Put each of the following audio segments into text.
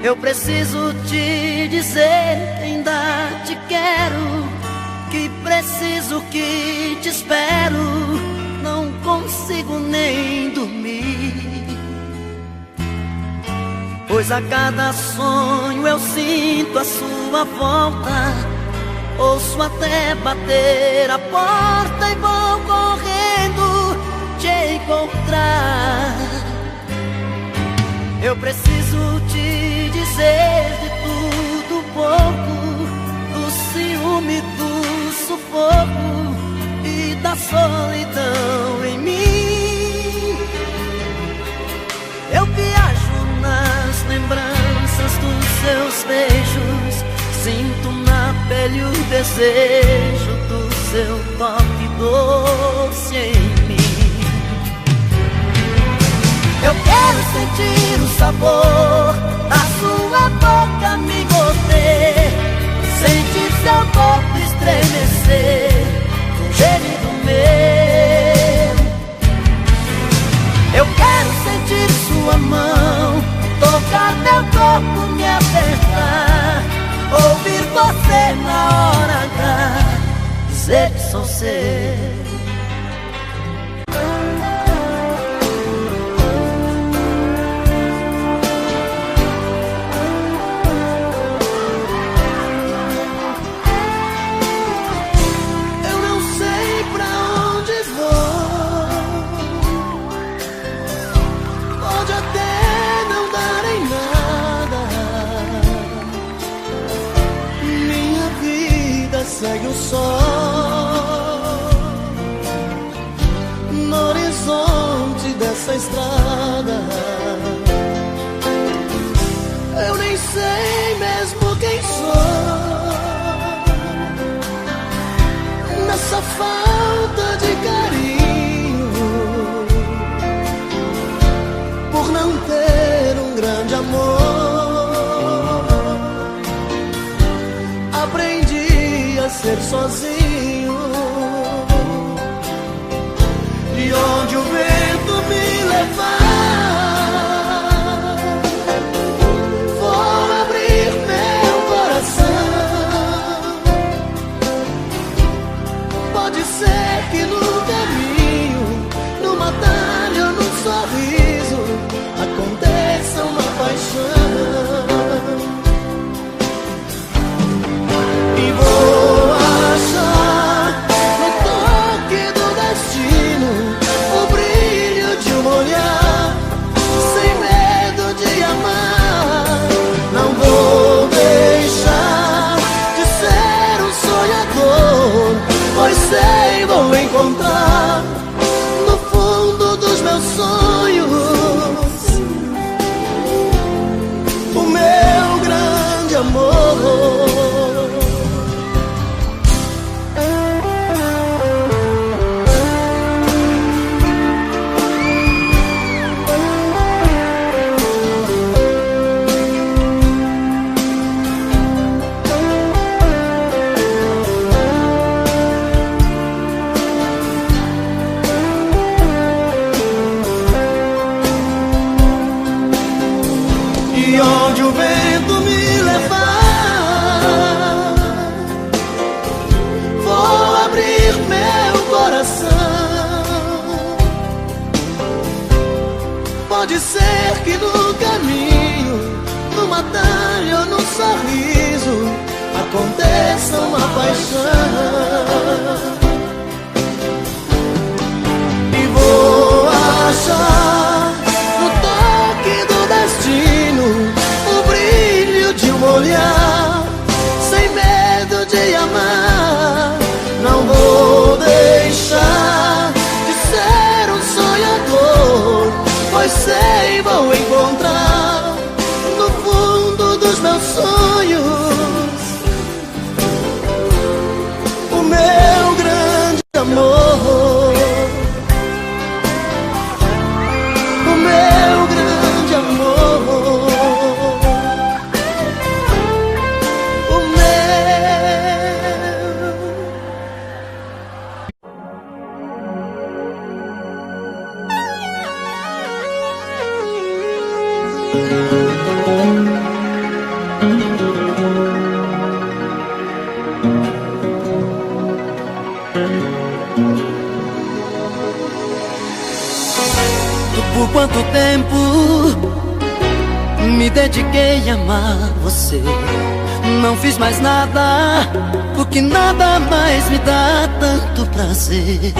Eu preciso te dizer que ainda te quero, que preciso, que te espero. Não consigo nem dormir, pois a cada sonho eu sinto a sua volta. Ouço até bater a porta e vou correndo te encontrar. Eu preciso te dizer de tudo um pouco, do ciúme, do sufoco e da solidão em mim. Eu viajo nas lembranças dos seus beijos, sinto na pele o desejo do seu toque doce em mim. Eu quero sentir o sabor da sua boca me morder, sentir seu corpo estremecer com gemido meu. Eu quero sentir sua mão tocar meu corpo, me apertar, ouvir você na hora H dizer que sou seu. Segue o sol no horizonte dessa estrada. Eu nem sei mesmo quem sou nessa falta de carinho, por não ter um grande amor. Aprendi a ser sozinho, e onde o vento me levar, vou abrir meu coração. Pode ser que no caminho, numa tarde ou num sorriso, aconteça uma paixão. E vou achar no toque do destino o brilho de um olhar, sem medo de amar. Não vou deixar de ser um sonhador, pois sei vou encontrar no fundo dos meus sonhos o meu grande amor. E onde o vento me levar, vou abrir meu coração. Pode ser que no caminho, numa tarde ou num sorriso, aconteça uma paixão. E vou achar no toque do destino o brilho de um olhar, sem medo de amar. Não vou deixar de ser um sonhador, pois sei vou encontrar no fundo dos meus sonhos o meu grande amor. O meu grande amor. quanto tempo me dediquei a amar você. Não fiz mais nada, porque nada mais me dá tanto prazer.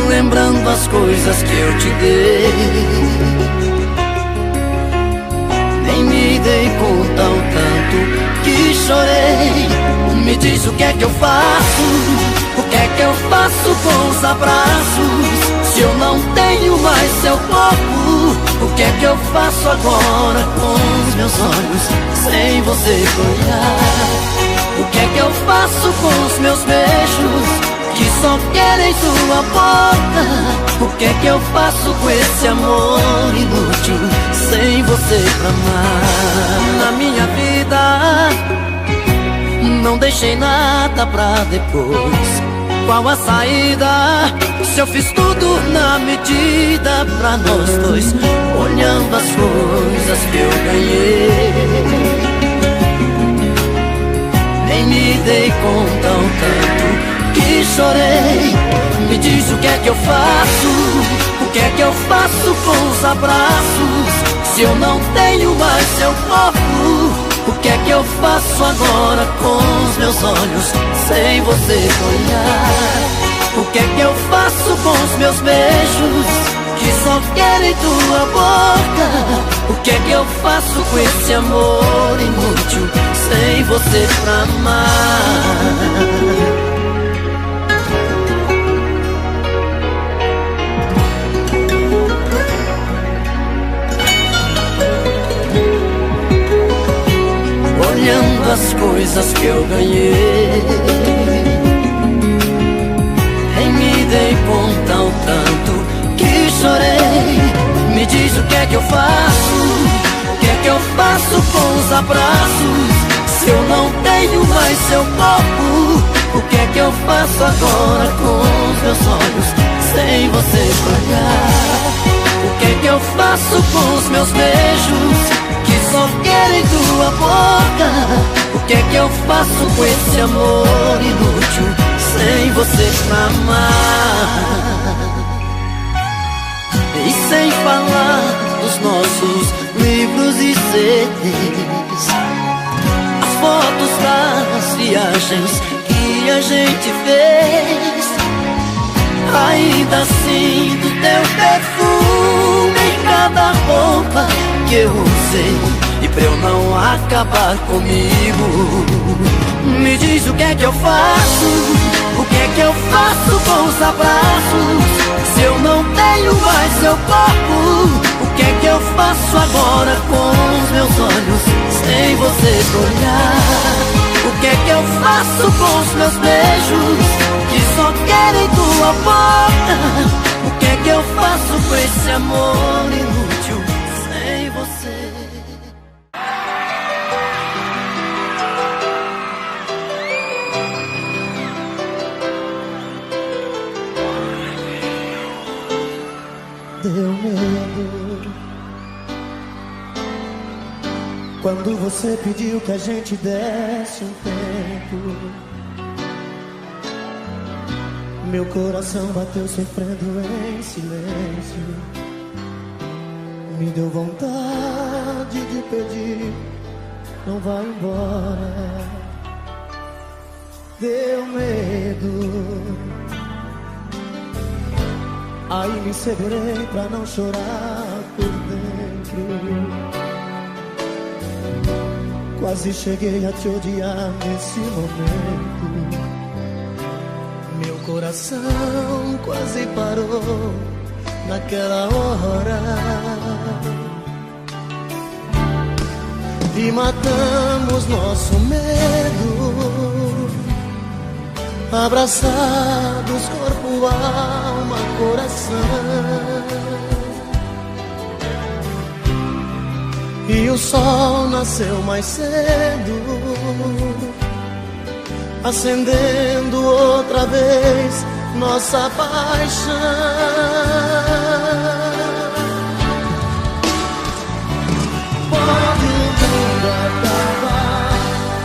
Lembrando as coisas que eu te dei, nem me dei conta o tanto que chorei. Me diz o que é que eu faço, o que é que eu faço com os abraços, se eu não tenho mais seu corpo? O que é que eu faço agora com os meus olhos sem você olhar? O que é que eu faço com os meus beijos que só querem sua boca? O que é que eu faço com esse amor inútil sem você pra amar? Na minha vida não deixei nada pra depois. Qual a saída se eu fiz tudo na medida pra nós dois? Olhando as coisas que eu ganhei, nem me dei conta o tanto que chorei. Me diz o que é que eu faço, o que é que eu faço com os abraços, se eu não tenho mais seu corpo? O que é que eu faço agora com os meus olhos sem você olhar? O que é que eu faço com os meus beijos que só querem tua boca? O que é que eu faço com esse amor inútil sem você pra amar? Olhando as coisas que eu ganhei, nem me dei conta o tanto que chorei. Me diz o que é que eu faço, o que é que eu faço com os abraços, se eu não tenho mais seu corpo? O que é que eu faço agora com os meus olhos sem você olhar? O que é que eu faço com os meus beijos que só querem tua boca? O que é que eu faço com esse amor inútil sem você pra amar? E sem falar dos nossos livros e CDs, as fotos das viagens que a gente fez. Ainda assim do teu perfume em cada roupa que eu usei, e pra eu não acabar comigo, me diz o que é que eu faço, o que é que eu faço com os abraços, se eu não tenho mais seu corpo? O que é que eu faço agora com os meus olhos sem você olhar? O que é que eu faço com os meus beijos que só querem tua boca? O que é que eu faço com esse amor inútil sem você? Deu medo quando você pediu que a gente desse um tempo. Meu coração bateu sofrendo em silêncio. Me deu vontade de pedir, não vai embora. Deu medo, aí me segurei pra não chorar por dentro. Quase cheguei a te odiar nesse momento. Meu coração quase parou naquela hora. E matamos nosso medo, abraçados, corpo, alma, coração. E o sol nasceu mais cedo, acendendo outra vez nossa paixão. Pode o mundo acabar,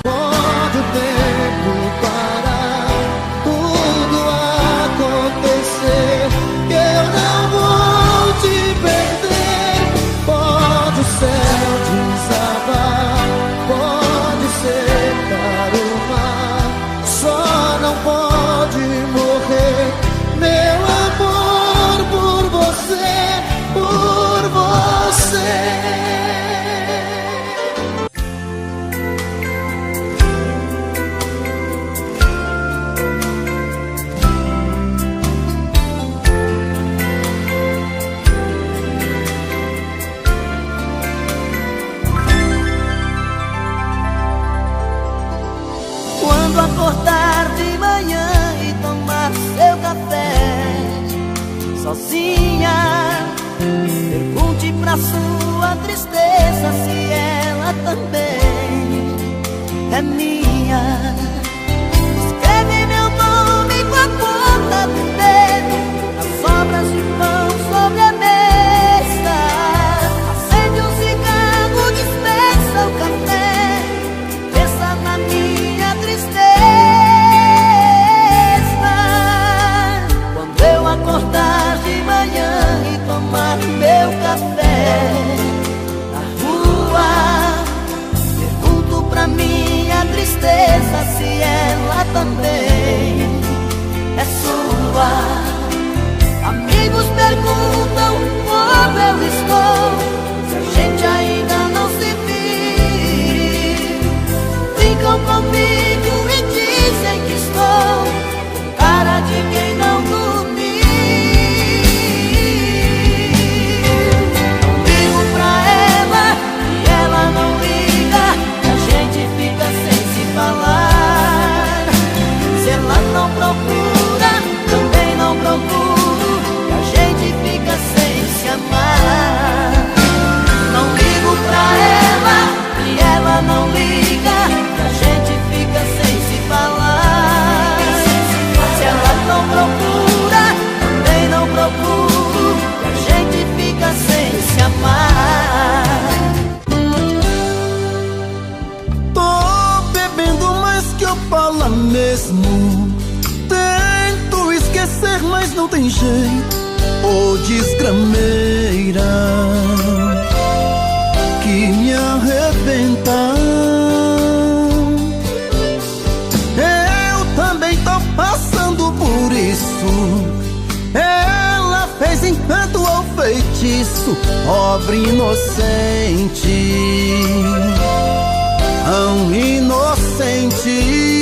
pode o tempo parar, tudo acontecer, que eu não vou te perder. Quando acordar de manhã e tomar seu café sozinha, pergunte pra sua tristeza se ela também é minha. Escreve meu nome com a ponta do dedo nas sobras de pão sobre a mesa. Acende um cigarro, dispensa o café, pensa na minha tristeza. Quando eu acordar de manhã e tomar meu café na rua, pergunto pra minha tristeza se ela também é sua. Amigos perguntam como eu estou, se a gente ainda não se viu. Ficam comigo e dizem que estou com cara de quem não dormiu. Ligo pra ela e ela não liga, a gente fica sem se falar. Se ela não procura, também não procuro, e a gente fica sem se amar. Não ligo pra ela e ela não liga, e a gente fica sem se falar. Se ela não procura, também não procuro, e a gente fica sem se amar. Tô bebendo mais que eu falo mesmo. Tento esquecer, mas não tem jeito. Ô desgrameira que me arrebenta. Eu também tô passando por isso. Ela fez encanto ou feitiço, pobre inocente, tão inocente.